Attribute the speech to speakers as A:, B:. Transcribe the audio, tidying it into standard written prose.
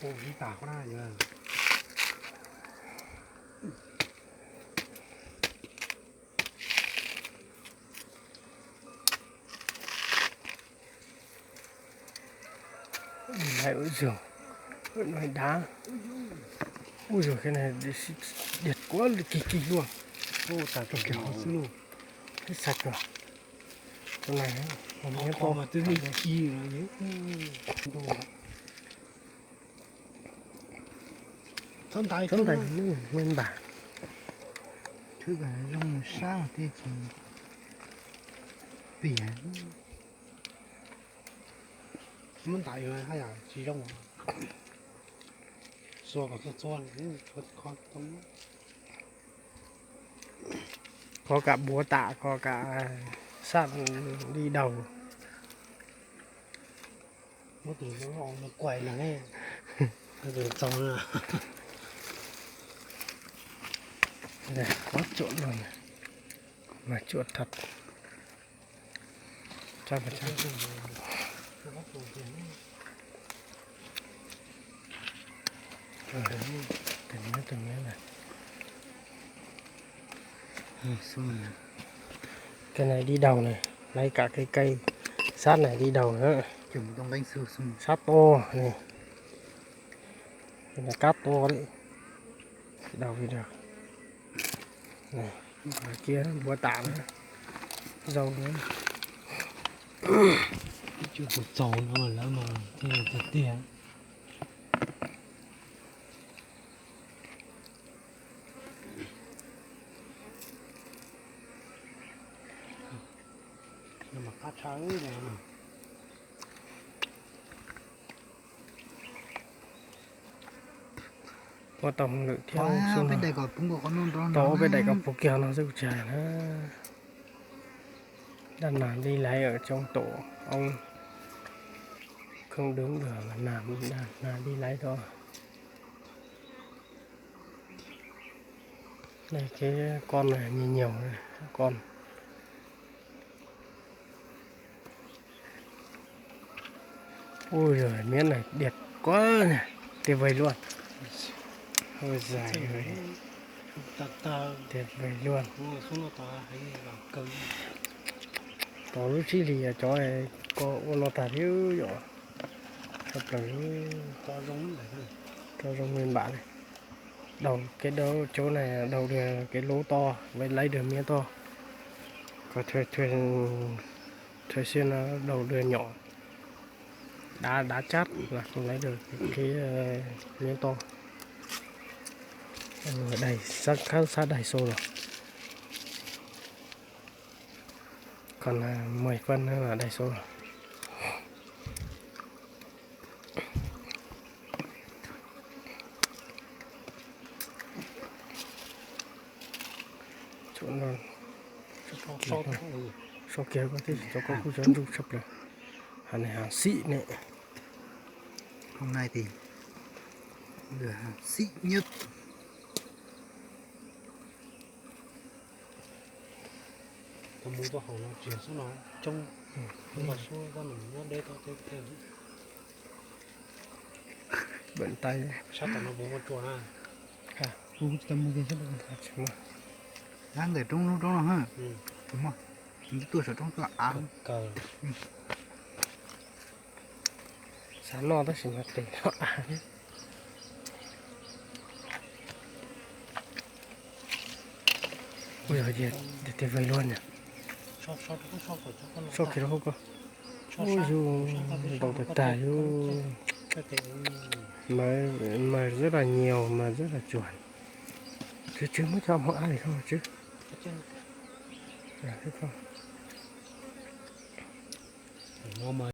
A: Ồ, đi tả có ra rồi.
B: Này ôi giời, loại đá. Ui giời, cái này đẹp quá, kỳ kỳ luôn.
A: Ô, tả
B: Kiểu kiểu
A: sư luôn.
B: hết sạch rồi. Cái này nó miếng to.
A: Có mà tôi đi chi rồi nhé. Thân tài
B: nguyên bản.
C: thứ cái rong sao thì chỉ biển
A: Thân tài rồi hay là chỉ trong xua có xua có con không.
B: Có cả búa tạ, có cả sắt đi đầu.
A: Nó từ nó quậy là nghe. Nó từ trong là
B: Đây, có trộn rồi này. Mà chuột thật. 100%. Từng miếng này.
C: xong
B: Cái này đi đầu này, lấy cả cái cây sát này đi đầu nữa.
C: kiểu một trong bánh sưu xong
B: Sát to này. Đây là cát to đấy. Đầu đi được. Này, ở kia búa tạ nữa. Dầu nữa.
A: chưa có trầu nó mà lỡ mà thì thật tiền. Nhưng mà cát trắng này mà.
B: Có tổng lượng theo
C: quá
B: xuống
C: bên
B: rồi.
C: đây có cũng có con nonron
B: Có bên đây có phố kèo nó rêu trà nó. Đang làm đi lấy ở trong tổ. Ông không đứng được mà làm đi lấy thôi. Đây cái con này nhìn nhiều này. Con. Ôi giời, miếng này đẹp quá này. Tuyệt vời luôn. Ôi dài ơi.
A: Ta
B: Tuyệt vời luôn.
A: ngồi xuống nó ta hay là cứng.
B: Có lúc chi thì chó này có nó tạt yếu nhỏ. Thật là
A: To giống này thôi.
B: cho trong nguyên bản này. Đầu cái đầu chỗ này đầu được cái lỗ to với lấy được miếng to. Có thuê xuyên nó đầu đường nhỏ. Đá chát là không lấy được cái miếng to. Ở đây khá sát đầy xô rồi. Còn 10 phân nữa là đầy xô rồi. Chỗ nó sau kia có thể cho có khu trấn rung sập rồi. Hàng này hàng xịn này.
C: hôm nay thì lửa xịn nhất
A: Tôi muốn vào hậu nó chuyển xuống nó trong mà xuống ra mình nó đê to thêm
B: Bận tay
A: sát tao nó bố con chùa ha.
C: cũng tâm một cái rất là đang để trong nó ha đúng không những tôi ở trong cái áo
A: Cờ
B: sáng no nó chỉ là tỉnh nó nhé. Ôi giời, tuyệt vời luôn nhỉ. Sao kia nó không có. Ôi dù đầu tài tài dù mà rất là nhiều mà rất là chuẩn. Chứ mới cho mọi ai không chứ. Chứ không.
A: nó mà